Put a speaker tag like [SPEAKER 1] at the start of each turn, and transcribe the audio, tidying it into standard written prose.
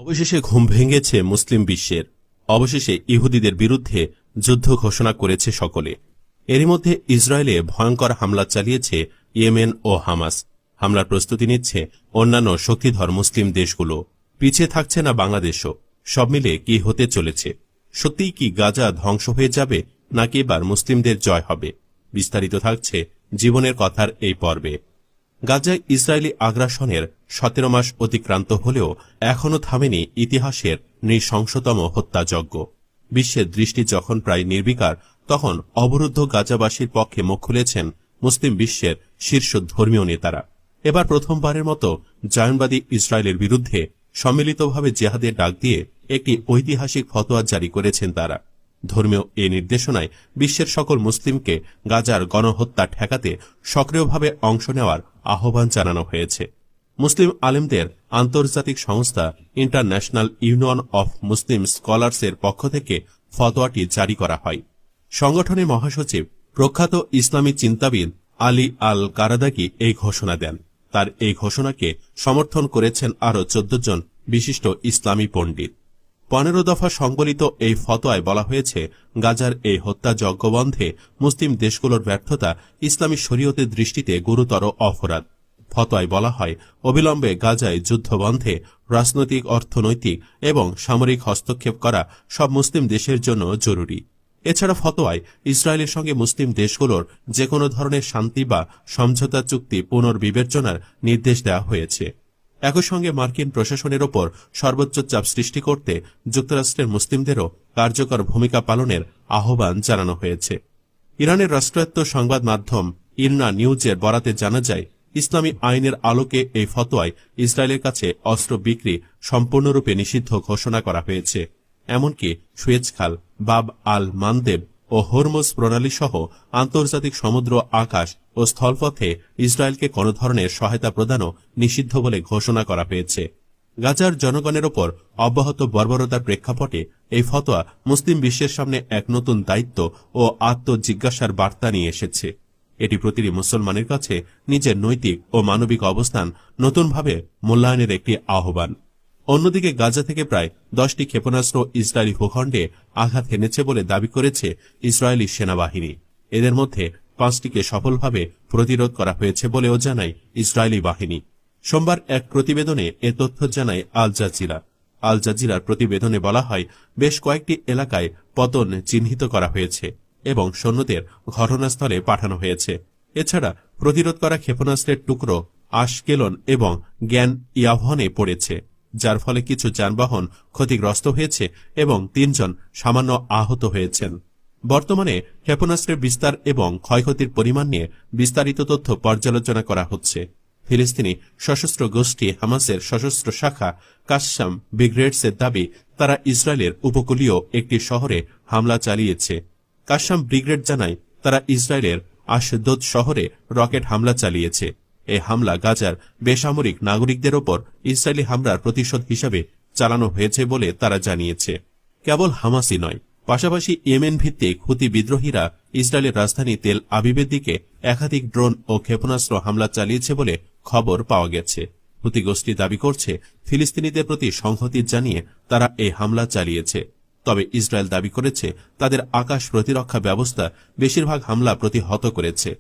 [SPEAKER 1] অবশেষে ঘুম ভেঙেছে মুসলিম বিশ্বের। অবশেষে ইহুদিদের বিরুদ্ধে যুদ্ধ ঘোষণা করেছে সকলে। এরই মধ্যে ইসরায়েলে ভয়ঙ্কর হামলা চালিয়েছে ইয়েমেন ও হামাস। হামলার প্রস্তুতি নিচ্ছে অন্যান্য শক্তিধর মুসলিম দেশগুলো। পিছিয়ে থাকছে না বাংলাদেশও। সব মিলে কি হতে চলেছে? সত্যিই কি গাজা ধ্বংস হয়ে যাবে, নাকি এবার মুসলিমদের জয় হবে? বিস্তারিত থাকছে জীবনের কথার এই পর্বে। গাজায় ইসরায়েলি আগ্রাসনের 17 মাস অতিক্রান্ত হলেও এখনও থামেনি ইতিহাসের নৃশংসতম হত্যাযজ্ঞ। বিশ্বের দৃষ্টি যখন প্রায় নির্বিকার, তখন অবরুদ্ধ গাজাবাসীর পক্ষে মুখ খুলেছেন মুসলিম বিশ্বের শীর্ষ ধর্মীয় নেতারা। এবার প্রথমবারের মতো জায়নবাদী ইসরায়েলের বিরুদ্ধে সম্মিলিতভাবে জেহাদের ডাক দিয়ে একটি ঐতিহাসিক ফতোয়া জারি করেছেন তারা। ধর্মীয় এ নির্দেশনায় বিশ্বের সকল মুসলিমকে গাজার গণহত্যা ঠেকাতে সক্রিয়ভাবে অংশ নেওয়ার আহ্বান জানানো হয়েছে। মুসলিম আলেমদের আন্তর্জাতিক সংস্থা ইন্টারন্যাশনাল ইউনিয়ন অফ মুসলিম স্কলার্সের পক্ষ থেকে ফতোয়াটি জারি করা হয়। সংগঠনের মহাসচিব প্রখ্যাত ইসলামী চিন্তাবিদ আলী আল কারাদাকি এই ঘোষণা দেন। তার এই ঘোষণাকে সমর্থন করেছেন আরও 14 জন বিশিষ্ট ইসলামী পণ্ডিত। 15 দফা সংবলিত এই ফতোয়ায় বলা হয়েছে, গাজার এই হত্যাযজ্ঞ বন্ধে মুসলিম দেশগুলোর ব্যর্থতা ইসলামী শরীয়তের দৃষ্টিতে গুরুতর অপরাধ। ফতোয়ায় বলা হয়, অবিলম্বে গাজায় যুদ্ধ বন্ধে রাজনৈতিক, অর্থনৈতিক এবং সামরিক হস্তক্ষেপ করা সব মুসলিম দেশের জন্য জরুরি। এছাড়া ফতোয়ায় ইসরায়েলের সঙ্গে মুসলিম দেশগুলোর যে কোনো ধরনের শান্তি বা সমঝোতা চুক্তি পুনর্বিবেচনার নির্দেশ দেওয়া হয়েছে। একই সঙ্গে মার্কিন প্রশাসনের ওপর সর্বোচ্চ চাপ সৃষ্টি করতে যুক্তরাষ্ট্রের মুসলিমদেরও কার্যকর ভূমিকা পালনের আহ্বান জানানো হয়েছে। ইরানের রাষ্ট্রায়ত্ত সংবাদ মাধ্যম ইরনা নিউজের বরাতে জানা যায়, ইসলামী আইনের আলোকে এই ফতোয়ায় ইসরায়েলের কাছে অস্ত্র বিক্রি সম্পূর্ণরূপে নিষিদ্ধ ঘোষণা করা হয়েছে। এমনকি সুয়েজ খাল, বাব আল মানদেব ও হরমুজ প্রণালী সহ আন্তর্জাতিক সমুদ্র, আকাশ ও স্থলপথে ইসরায়েলকে কোনো ধরনের সহায়তা প্রদানও নিষিদ্ধ বলে ঘোষণা করা হয়েছে। গাজার জনগণের ওপর অব্যাহত বর্বরতার প্রেক্ষাপটে এই ফতোয়া মুসলিম বিশ্বের সামনে এক নতুন দায়িত্ব ও আত্মজিজ্ঞাসার বার্তা নিয়ে এসেছে। এটি প্রতিটি মুসলমানের কাছে নিজের নৈতিক ও মানবিক অবস্থান নতুনভাবে মূল্যায়নের একটি আহ্বান। অন্যদিকে গাজা থেকে প্রায় 10টি ক্ষেপণাস্ত্র ইসরায়েলি ভূখণ্ডে আঘাত হেনেছে বলে দাবি করেছে ইসরায়েলি সেনাবাহিনী। এদের মধ্যে 5টিকে সফলভাবে প্রতিরোধ করা হয়েছে বলেও জানায় ইসরায়েলি বাহিনী। সোমবার এক প্রতিবেদনে এ তথ্য জানায় আল জাজিরা। আল জাজিরার প্রতিবেদনে বলা হয়, বেশ কয়েকটি এলাকায় পতন চিহ্নিত করা হয়েছে এবং সৈন্যদের ঘটনাস্থলে পাঠানো হয়েছে। এছাড়া প্রতিরোধ করা ক্ষেপণাস্ত্রের টুকরো আশকেলন এবং জ্ঞান ইয়াভনে পড়েছে, যার ফলে কিছু যানবাহন ক্ষতিগ্রস্ত হয়েছে এবং 3 জন সামান্য আহত হয়েছেন। বর্তমানে ক্ষেপণাস্ত্রের বিস্তার এবং ক্ষয়ক্ষতির পরিমাণ নিয়ে বিস্তারিত তথ্য পর্যালোচনা করা হচ্ছে। ফিলিস্তিনি সশস্ত্র গোষ্ঠী হামাসের সশস্ত্র শাখা কাসসাম ব্রিগেডসের দাবি, তারা ইসরায়েলের উপকূলীয় একটি শহরে হামলা চালিয়েছে। কাসসাম ব্রিগেড জানায়, তারা ইসরায়েলের আশদোদ শহরে রকেট হামলা চালিয়েছে। এই হামলা গাজার বেসামরিক নাগরিকদের ওপর ইসরায়েলি হামলার প্রতিশোধ হিসাবে চালানো হয়েছে বলে তারা জানিয়েছে। কেবল হামাসই নয়, পাশাপাশি ইয়েমেন ভিত্তিক হুতি বিদ্রোহীরা ইসরায়েলের রাজধানী তেল আবিবের দিকে একাধিক ড্রোন ও ক্ষেপণাস্ত্র হামলা চালিয়েছে বলে খবর পাওয়া গেছে। হুতি গোষ্ঠী দাবি করছে, ফিলিস্তিনিদের প্রতি সংহতি জানিয়ে তারা এই হামলা চালিয়েছে। তবে ইসরায়েল দাবি করেছে, তাদের আকাশ প্রতিরক্ষা ব্যবস্থা বেশিরভাগ হামলা প্রতিহত করেছে।